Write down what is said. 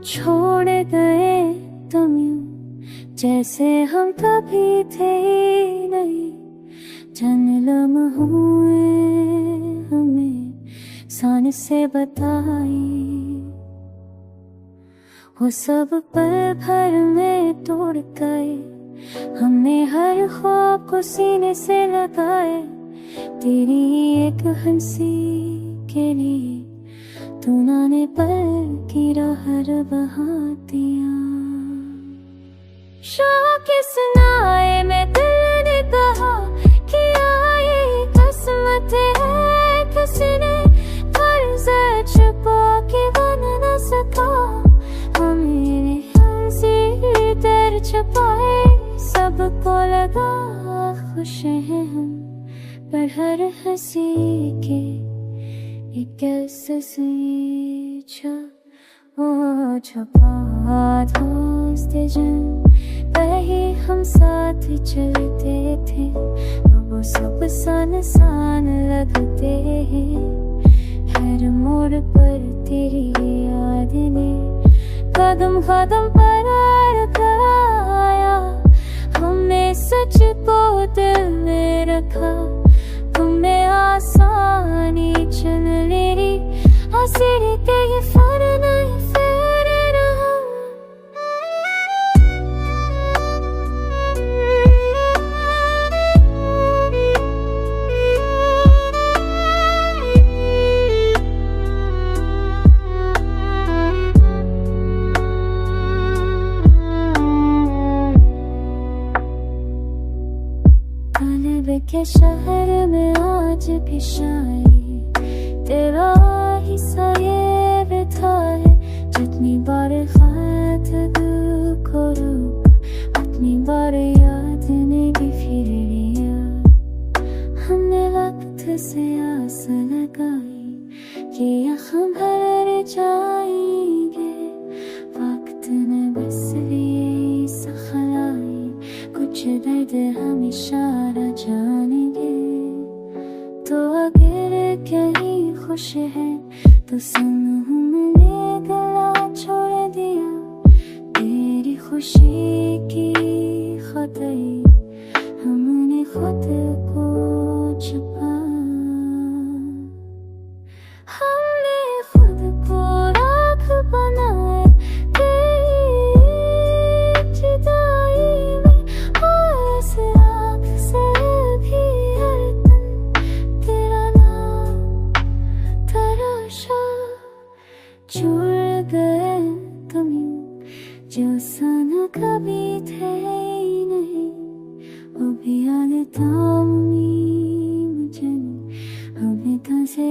छोड़ गए तुम यूं जैसे हम कभी थे ही नहीं। जन्म हुए हमें सान से बताई, वो सब पल भर में तोड़ गए। हमने हर ख्वाब को सीने से लगाए, तेरी एक हंसी के लिए तूने ने पल की राह बहा दिया। शौक सुनाए मैं दिल ने कहा कि ये किस्मत है, किसने फर्ज छुपा के बन न सका। मेरे हंसी दर छुपाए, सबको लगा खुश हैं हम, पर हर हंसी के एक ऐसी छुपा दोस्त जन पहले हम साथ चलते थे, अब वो सब सान लगते हैं। हर मोड़ पर तेरी याद ने कदम कदम पर रखाया। हमने सच को दिल में रखा, तुमने आसानी चुन ली। आसिर के ये फर नहीं फिर रहा। के शहर में आज भी शायद तेरा ही साये बैठा है। जितनी बार खात दिल को रोका, उतनी बार याद ने भी फिर लिया। हमने वक्त से आस लगाई कि हम भर जाएंगे, वक्त ने बस लिए सखलाई। कुछ दर्द हमेशा जानेंगे, तो अगर कहीं खुश है तो सुन हमने गला छोड़ दिया। तेरी खुशी की खातिर हमने खुद को छुपा, हमने खुद को राख बनाया। छोड़ गए तुम यूं जो सन कभी थे ही नहीं। वो भी आगे मुझे अभी कसे